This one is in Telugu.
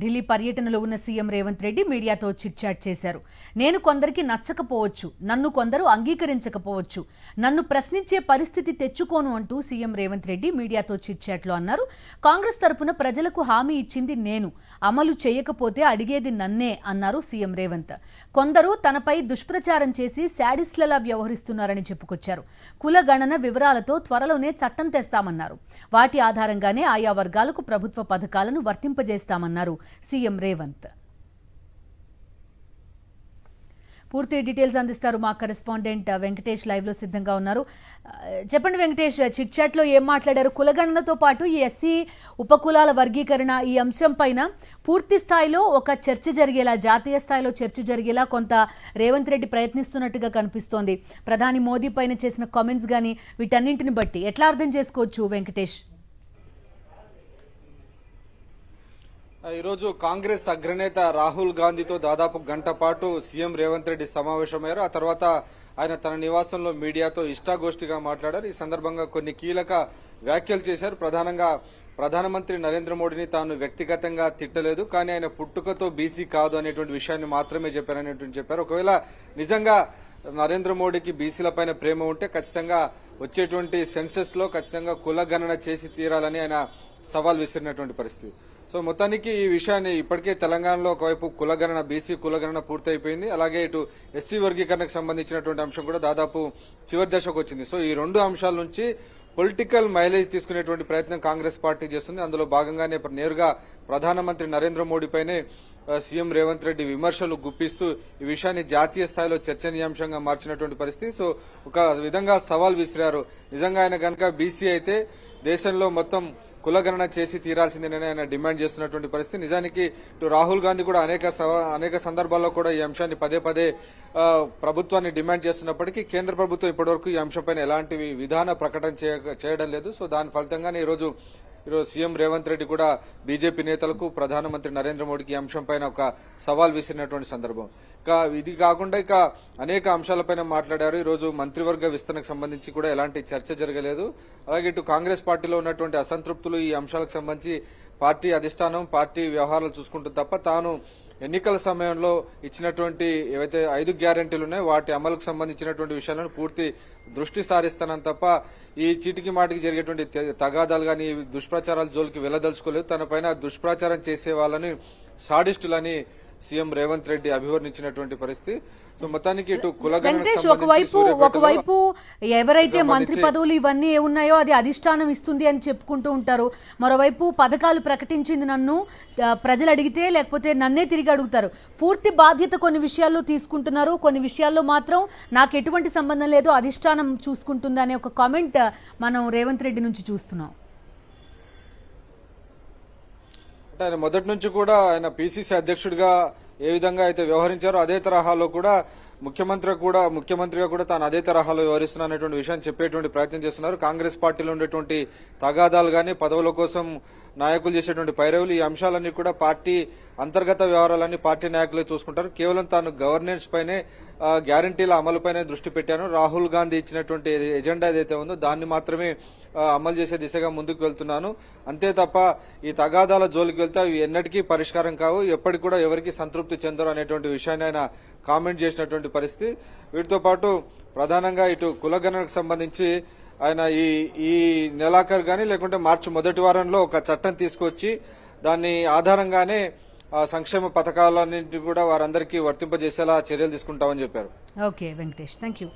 ఢిల్లీ పర్యటనలో ఉన్న సీఎం రేవంత్ రెడ్డి మీడియాతో చిట్ చాట్ చేశారు. నేను కొందరికి నచ్చకపోవచ్చు, నన్ను కొందరు అంగీకరించకపోవచ్చు, నన్ను ప్రశ్నించే పరిస్థితి తెచ్చుకోను అంటూ సీఎం రేవంత్ రెడ్డి మీడియాతో చిట్ చాట్లో అన్నారు. కాంగ్రెస్ తరపున ప్రజలకు హామీ ఇచ్చింది నేను, అమలు చేయకపోతే అడిగేది నన్నే అన్నారు సీఎం రేవంత్. కొందరు తనపై దుష్ప్రచారం చేసి శాడిస్ట్లలా వ్యవహరిస్తున్నారని చెప్పుకొచ్చారు. కులగణన వివరాలతో త్వరలోనే చట్టం తెస్తామన్నారు. వాటి ఆధారంగానే ఆయా వర్గాలకు ప్రభుత్వ పథకాలను వర్తింపజేస్తామన్నారు సీఎం రేవంత్. పూర్తి డీటెయిల్స్ అందిస్తారు మా కరెస్పాండెంట్ వెంకటేష్, లైవ్ లో సిద్ధంగా ఉన్నారు. చెప్పండి వెంకటేష్, చిట్ చాట్ లో ఏం మాట్లాడారు? కులగణనతో పాటు ఈ ఎస్సీ ఉపకులాల వర్గీకరణ ఈ అంశం పైన పూర్తి స్థాయిలో ఒక చర్చ జరిగేలా, జాతీయ స్థాయిలో చర్చ జరిగేలా కొంత రేవంత్ రెడ్డి ప్రయత్నిస్తున్నట్టుగా కనిపిస్తోంది. ప్రధాని మోదీ పైన చేసిన కామెంట్స్ గానీ వీటన్నింటిని బట్టి ఎట్లా అర్థం చేసుకోవచ్చు వెంకటేష్? ఈరోజు కాంగ్రెస్ అగ్రనేత రాహుల్ గాంధీతో దాదాపు గంట పాటు సీఎం రేవంత్ రెడ్డి సమావేశమయ్యారు. ఆ తర్వాత ఆయన తన నివాసంలో మీడియాతో ఇష్టాగోష్ఠిగా మాట్లాడారు. ఈ సందర్భంగా కొన్ని కీలక వ్యాఖ్యలు చేశారు. ప్రధానంగా ప్రధానమంత్రి నరేంద్ర మోడీని తాను వ్యక్తిగతంగా తిట్టలేదు, కానీ ఆయన పుట్టుకతో బీసీ కాదు అనేటువంటి విషయాన్ని మాత్రమే చెప్పారు. ఒకవేళ నిజంగా నరేంద్ర మోడీకి బీసీల పైన ప్రేమ ఉంటే ఖచ్చితంగా వచ్చేటువంటి సెన్సెస్ లో ఖచ్చితంగా కులగణన చేసి తీరాలని ఆయన సవాల్ విసిరినటువంటి పరిస్థితి. సో మొత్తానికి ఈ విషయాన్ని ఇప్పటికే తెలంగాణలో ఒకవైపు కులగణన, బీసీ కులగణన పూర్తయిపోయింది. అలాగే ఇటు ఎస్సీ వర్గీకరణకు సంబంధించినటువంటి అంశం కూడా దాదాపు చివరి దశకు వచ్చింది. సో ఈ రెండు అంశాల నుంచి పొలిటికల్ మైలేజ్ తీసుకునేటువంటి ప్రయత్నం కాంగ్రెస్ పార్టీ చేస్తుంది. అందులో భాగంగానే నేరుగా ప్రధానమంత్రి నరేంద్ర మోడీపైనే సీఎం రేవంత్ రెడ్డి విమర్శలు గుప్పిస్తూ ఈ విషయాన్ని జాతీయ స్థాయిలో చర్చనీయాంశంగా మార్చినటువంటి పరిస్థితి. సో ఒక విధంగా సవాల్ విసిరారు. నిజంగా ఆయన గనక బీసీ అయితే దేశంలో మొత్తం కులగణన చేసి తీరాల్సిందేనని ఆయన డిమాండ్ చేస్తున్నటువంటి పరిస్థితి. నిజానికి ఇటు రాహుల్ గాంధీ కూడా అనేక సందర్భాల్లో కూడా ఈ అంశాన్ని పదే ప్రభుత్వాన్ని డిమాండ్ చేస్తున్నప్పటికీ కేంద్ర ప్రభుత్వం ఇప్పటివరకు ఈ అంశంపైన ఎలాంటి విధాన ప్రకటన చేయడం లేదు. సో దాని ఫలితంగానే ఈరోజు సీఎం రేవంత్ రెడ్డి కూడా బీజేపీ నేతలకు ప్రధానమంత్రి నరేంద్ర మోడీకి ఈ అంశంపైన ఒక సవాల్ విసిరినటువంటి సందర్భం. ఇది కాకుండా అనేక అంశాలపైన మాట్లాడారు. ఈరోజు మంత్రివర్గ విస్తరణకు సంబంధించి కూడా ఎలాంటి చర్చ జరగలేదు. అలాగే ఇటు కాంగ్రెస్ పార్టీలో ఉన్నటువంటి అసంతృప్తులు ఈ అంశాలకు సంబంధించి పార్టీ అధిష్టానం, పార్టీ వ్యవహారాలు చూసుకుంటుంది తప్ప తాను ఎన్నికల సమయంలో ఇచ్చినటువంటి ఏవైతే 5 గ్యారెంటీలు ఉన్నాయో వాటి అమలుకు సంబంధించినటువంటి విషయాలను పూర్తి దృష్టి సారిస్తానని తప్ప ఈ చీటికి మాటికి జరిగేటువంటి తగాదాలు కానీ దుష్ప్రచారాల జోలికి వెళ్లదలుచుకోలేదు. తన పైన దుష్ప్రచారం చేసే వాళ్ళని సాడిస్టులని సీఎం రేవంత్ రెడ్డి అభివర్ణించినటువంటి పరిస్థితి. సో మొత్తానికి ఇటు వెంకటేష్, ఒకవైపు ఎవరైతే మంత్రి పదవులు ఇవన్నీ ఉన్నాయో అది అధిష్టానం ఇస్తుంది అని చెప్పుకుంటూ ఉంటారు. మరోవైపు పథకాలు ప్రకటించింది నన్ను, ప్రజలు అడిగితే లేకపోతే నన్నే తిరిగి అడుగుతారు. పూర్తి బాధ్యత కొన్ని విషయాల్లో తీసుకుంటున్నారు, కొన్ని విషయాల్లో మాత్రం నాకు ఎటువంటి సంబంధం లేదు, అధిష్టానం చూసుకుంటుంది అనే ఒక కామెంట్ మనం రేవంత్ రెడ్డి నుంచి చూస్తున్నాం. ఆయన మొదటి నుంచి కూడా ఆయన పీసీసీ అధ్యక్షుడిగా ఏ విధంగా అయితే వ్యవహరించారో అదే తరహాలో కూడా ముఖ్యమంత్రిగా కూడా తాను అదే తరహాలో వ్యవహరిస్తున్నటువంటి విషయాన్ని చెప్పేటువంటి ప్రయత్నం చేస్తున్నారు. కాంగ్రెస్ పార్టీలో ఉండేటువంటి తగాదాలు గానీ, పదవుల కోసం నాయకులు చేసేటువంటి పైరవులు, ఈ అంశాలన్నీ కూడా పార్టీ అంతర్గత వ్యవహారాలన్నీ పార్టీ నాయకులే చూసుకుంటారు. కేవలం తాను గవర్నెన్స్ పైనే, గ్యారంటీల అమలుపైనే దృష్టి పెట్టాను. రాహుల్ గాంధీ ఇచ్చినటువంటి ఎజెండా ఏదైతే ఉందో దాన్ని మాత్రమే అమలు చేసే దిశగా ముందుకు వెళ్తున్నాను, అంతే తప్ప ఈ తగాదాల జోలికి వెళ్తే అవి ఎన్నటికీ పరిష్కారం కావు, ఎప్పటికి కూడా ఎవరికి సంతృప్తి చెందరు అనేటువంటి విషయాన్ని ఆయన కామెంట్ చేసినటువంటి పరిస్థితి. వీటితో పాటు ప్రధానంగా ఇటు కులగణనకు సంబంధించి ఆయన ఈ నెలాఖరు కానీ లేకుంటే మార్చి మొదటి వారంలో ఒక చట్టం తీసుకొచ్చి దాన్ని ఆధారంగానే సంక్షేమ పథకాలన్నింటినీ కూడా వారందరికీ వర్తింపజేసేలా చర్యలు తీసుకుంటామని చెప్పారు. Okay Venkatesh, thank you.